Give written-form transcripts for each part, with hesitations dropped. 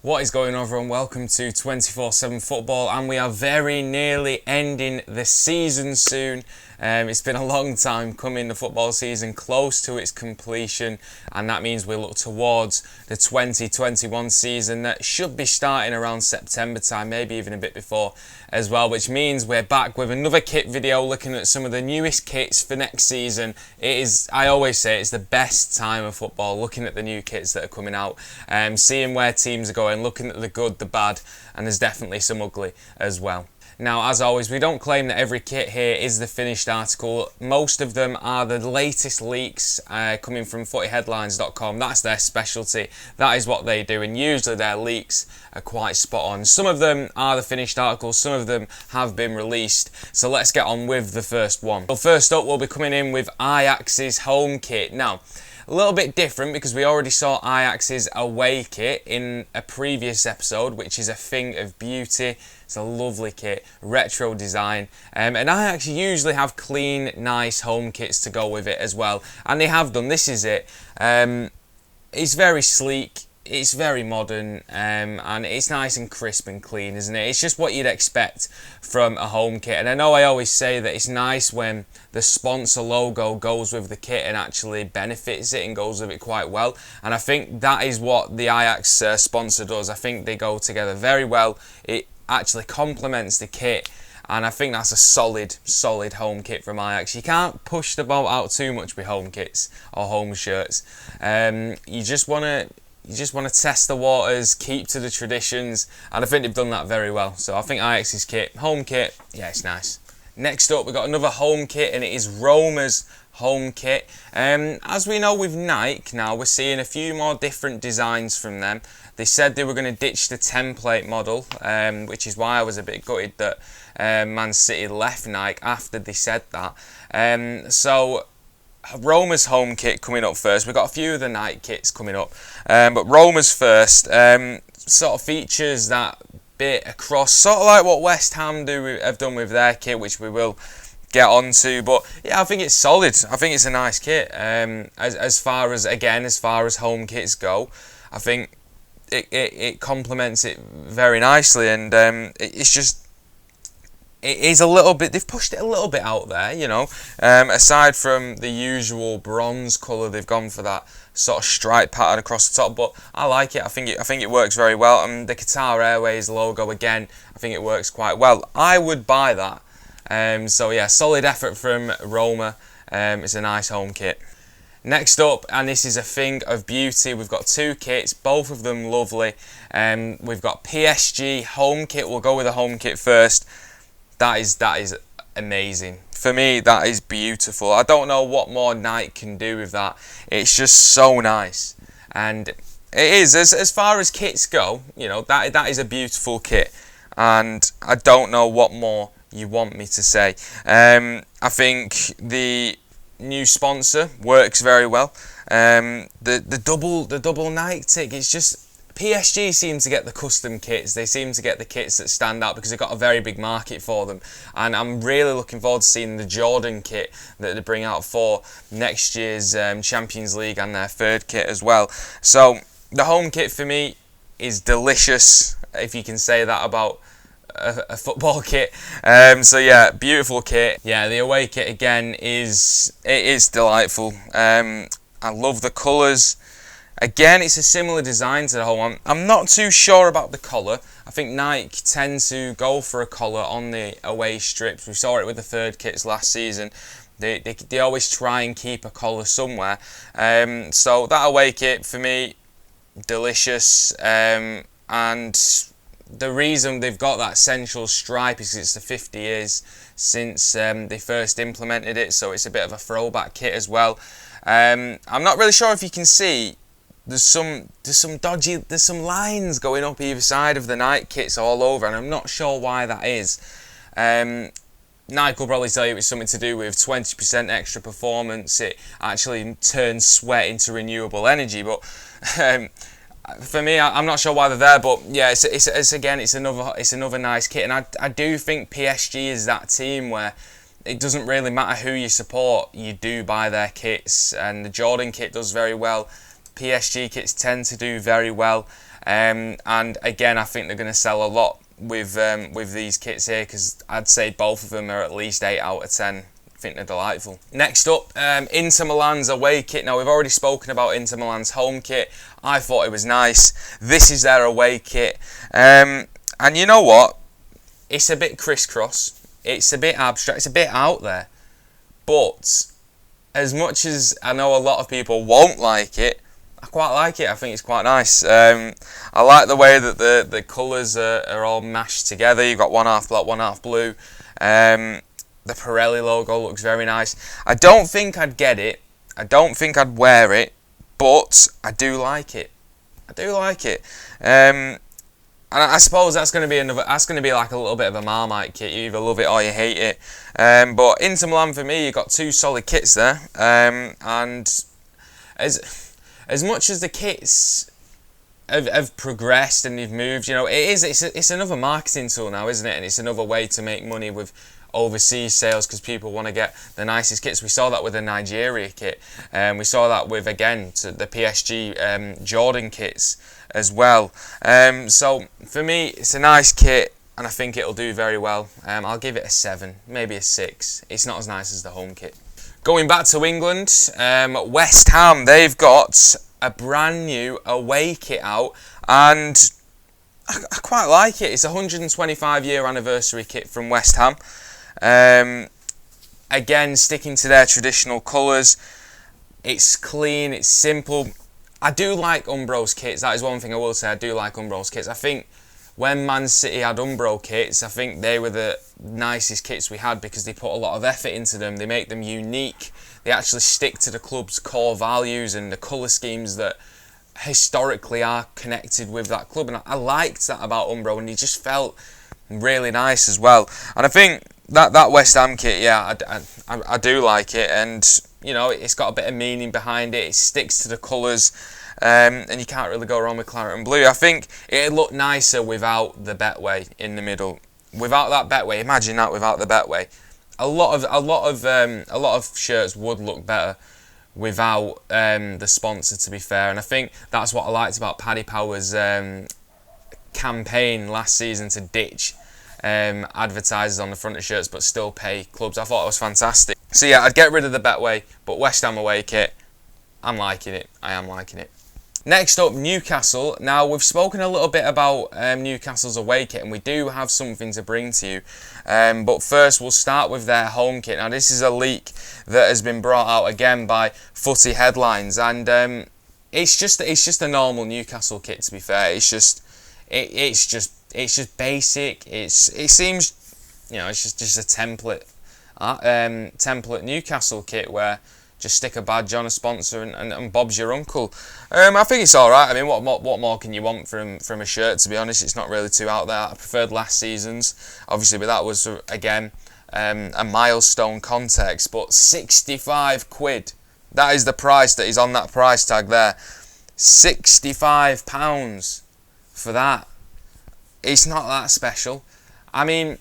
What is going on, everyone? Welcome to 24/7 Football, and we are very nearly ending the season soon. It's been a long time coming, the football season close to its completion, and that means we look towards the 2021 season that should be starting around September time, maybe even a bit before as well, which means we're back with another kit video looking at some of the newest kits for next season. It is, I always say, it's the best time of football, looking at the new kits that are coming out, seeing where teams are going, looking at the good, the bad, and there's definitely some ugly as well. Now, as always, we don't claim that every kit here is the finished article. Most of them are the latest leaks coming from footyheadlines.com. That's their specialty. That is what they do, and usually their leaks are quite spot on. Some of them are the finished articles, some of them have been released. So let's get on with the first one. Well, first up, we'll be coming in with Ajax's Home Kit. Now, a little bit different because we already saw Ajax's Away Kit in a previous episode, which is a thing of beauty. It's a lovely kit, retro design, and Ajax usually have clean, nice home kits to go with it as well, and they have done. This is it. It's very sleek, it's very modern, and it's nice and crisp and clean, isn't it? It's just what you'd expect from a home kit. And I know I always say that it's nice when the sponsor logo goes with the kit and actually benefits it and goes with it quite well. And I think that is what the Ajax sponsor does. I think they go together very well. It actually complements the kit, and I think that's a solid home kit from Ajax. You can't push the boat out too much with home kits or home shirts. You just want to test the waters, keep to the traditions, and I think they've done that very well. So I think Ajax's kit, home kit, yeah, it's nice. Next up, we've got another home kit, and it is Roma's Home Kit. As we know with Nike now, we're seeing a few more different designs from them. They said they were going to ditch the template model, which is why I was a bit gutted that Man City left Nike after they said that. So Roma's Home Kit coming up first. We've got a few of the Nike kits coming up, but Roma's first. Sort of features that bit across, sort of like what West Ham have done with their kit, which we will get onto. But yeah, I think it's solid. I think it's a nice kit. As far as home kits go, I think it complements it very nicely, and it's just, it is a little bit, they've pushed it a little bit out there, you know. Aside from the usual bronze colour, they've gone for that sort of stripe pattern across the top, but I like it. I think it works very well, and the Qatar Airways logo again, I think it works quite well. I would buy that. So yeah, solid effort from Roma. It's a nice home kit. Next up, and this is a thing of beauty, we've got two kits, both of them lovely. We've got PSG Home Kit. We'll go with the home kit first. That is amazing. For me, that is beautiful. I don't know what more Nike can do with that. It's just so nice. And it is, as far as kits go, you know, that is a beautiful kit. And I don't know what more you want me to say. I think the new sponsor works very well. The double Nike tick, it's just, PSG seem to get the custom kits. They seem to get the kits that stand out because they've got a very big market for them. And I'm really looking forward to seeing the Jordan kit that they bring out for next year's Champions League, and their third kit as well. So the home kit for me is delicious, if you can say that about a football kit. So yeah, beautiful kit. Yeah, the away kit again is delightful. I love the colours. Again, it's a similar design to the whole one. I'm not too sure about the collar. I think Nike tend to go for a collar on the away strips. We saw it with the third kits last season. They always try and keep a collar somewhere. So that away kit for me, delicious. And the reason they've got that central stripe is it's the 50 years since they first implemented it. So it's a bit of a throwback kit as well. I'm not really sure if you can see. There's some lines going up either side of the Nike kits all over, and I'm not sure why that is. Nike will probably tell you it's something to do with 20% extra performance. It actually turns sweat into renewable energy, but for me, I'm not sure why they're there. But yeah, it's another nice kit, and I do think PSG is that team where it doesn't really matter who you support, you do buy their kits, and the Jordan kit does very well. PSG kits tend to do very well. And again, I think they're going to sell a lot with these kits here, because I'd say both of them are at least 8 out of 10. I think they're delightful. Next up, Inter Milan's away kit. Now, we've already spoken about Inter Milan's home kit. I thought it was nice. This is their away kit. And you know what? It's a bit crisscross. It's a bit abstract. It's a bit out there. But as much as I know a lot of people won't like it, I quite like it. I think it's quite nice. I like the way that the colours are all mashed together. You've got one half black, one half blue. The Pirelli logo looks very nice. I don't think I'd get it. I don't think I'd wear it, but I do like it. I do like it. And I suppose that's going to be like a little bit of a Marmite kit. You either love it or you hate it. But Inter Milan, for me, you've got 2 solid kits there. And as much as the kits have progressed and they've moved, you know, it's another marketing tool now, isn't it? And it's another way to make money with overseas sales, because people want to get the nicest kits. We saw that with the Nigeria kit. We saw that with, again, the PSG Jordan kits as well. So for me, it's a nice kit, and I think it'll do very well. I'll give it a 7, maybe a 6. It's not as nice as the home kit. Going back to England, West Ham, they've got a brand new away kit out, and I quite like it. It's a 125-year anniversary kit from West Ham. Again, sticking to their traditional colours. It's clean, it's simple. I do like Umbro's kits. That is one thing I will say. I do like Umbro's kits. I think when Man City had Umbro kits, I think they were the nicest kits we had, because they put a lot of effort into them. They make them unique. They actually stick to the club's core values and the colour schemes that historically are connected with that club. And I liked that about Umbro, and he just felt really nice as well. And I think that West Ham kit, yeah, I do like it. And, you know, it's got a bit of meaning behind it. It sticks to the colours. And you can't really go wrong with claret and blue. I think it'd look nicer without the Betway in the middle. Without that Betway, imagine that without the Betway. A lot of shirts would look better without the sponsor, to be fair. And I think that's what I liked about Paddy Power's campaign last season to ditch advertisers on the front of shirts but still pay clubs. I thought it was fantastic. So yeah, I'd get rid of the Betway, but West Ham away kit, I'm liking it. I am liking it. Next up, Newcastle. Now, we've spoken a little bit about Newcastle's away kit, and we do have something to bring to you. But first, we'll start with their home kit. Now, this is a leak that has been brought out again by Footy Headlines, and it's just a normal Newcastle kit. To be fair, it's just basic. It seems, you know, it's just a template Newcastle kit where just stick a badge on a sponsor and Bob's your uncle. I think it's all right. I mean, what more can you want from a shirt? To be honest, it's not really too out there. I preferred last season's, obviously, but that was again a milestone context. But 65 quid. That is the price that is on that price tag there. £65 for that. It's not that special. I mean,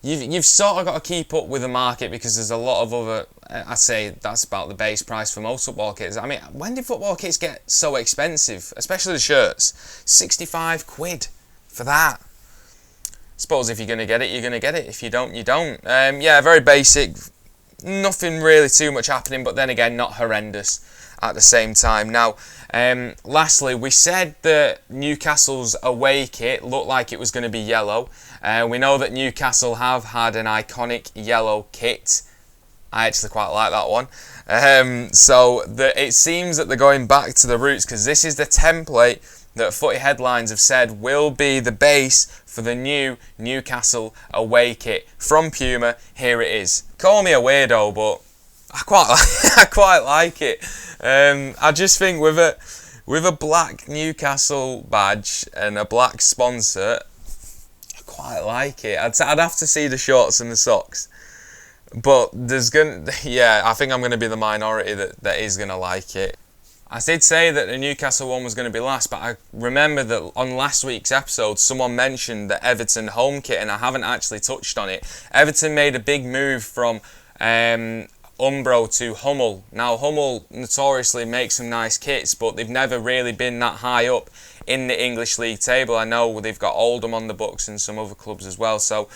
you've sort of got to keep up with the market, because there's a lot of other. I'd say that's about the base price for most football kits. I mean, when did football kits get so expensive? Especially the shirts. 65 quid for that. Suppose if you're going to get it, you're going to get it. If you don't, you don't. Yeah, very basic. Nothing really too much happening, but then again, not horrendous at the same time. Now, lastly, we said that Newcastle's away kit looked like it was going to be yellow. We know that Newcastle have had an iconic yellow kit. I actually quite like that one. So it seems that they're going back to the roots, because this is the template that Footy Headlines have said will be the base for the new Newcastle away kit from Puma. Here it is. Call me a weirdo, but I quite like it. I just think with a black Newcastle badge and a black sponsor, I quite like it. I'd have to see the shorts and the socks. But I think I'm gonna be the minority that is gonna like it. I did say that the Newcastle one was gonna be last, but I remember that on last week's episode, someone mentioned the Everton Home Kit, and I haven't actually touched on it. Everton made a big move from Umbro to Hummel. Now Hummel notoriously makes some nice kits, but they've never really been that high up in the English League table. I know they've got Oldham on the books and some other clubs as well. So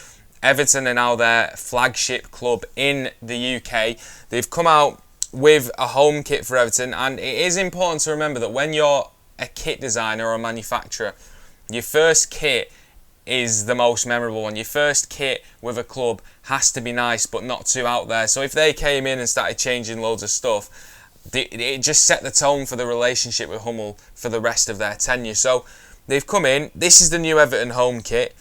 Everton are now their flagship club in the UK. They've come out with a home kit for Everton, and it is important to remember that when you're a kit designer or a manufacturer, your first kit is the most memorable one. Your first kit with a club has to be nice but not too out there. So if they came in and started changing loads of stuff, it just set the tone for the relationship with Hummel for the rest of their tenure. So they've come in. This is the new Everton Home Kit.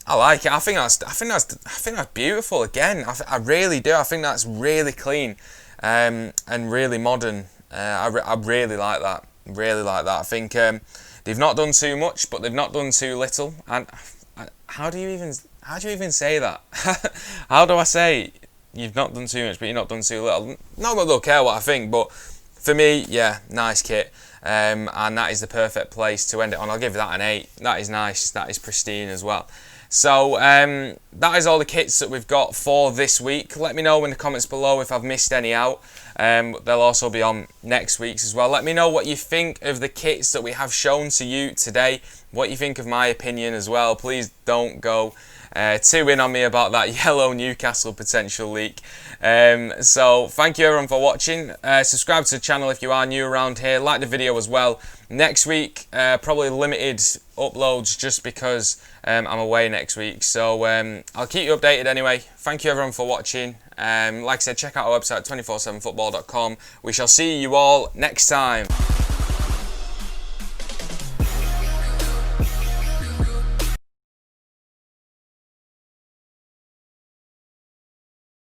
I like it. I think that's beautiful. Again, I really do. I think that's really clean and really modern. I really like that. Really like that. I think they've not done too much, but they've not done too little. And how do you even say that? How do I say you've not done too much, but you've not done too little? Not that they'll care what I think, but for me, yeah, nice kit. And that is the perfect place to end it on. I'll give that an 8. That is nice. That is pristine as well. So that is all the kits that we've got for this week. Let me know in the comments below if I've missed any out. They'll also be on next week's as well. Let me know what you think of the kits that we have shown to you today. What you think of my opinion as well. Please don't go too in on me about that yellow Newcastle potential leak. So thank you everyone for watching. Subscribe to the channel if you are new around here. Like the video as well. Next week, probably limited uploads just because I'm away next week. So I'll keep you updated anyway. Thank you everyone for watching. Like I said, check out our website 247football.com. We shall see you all next time.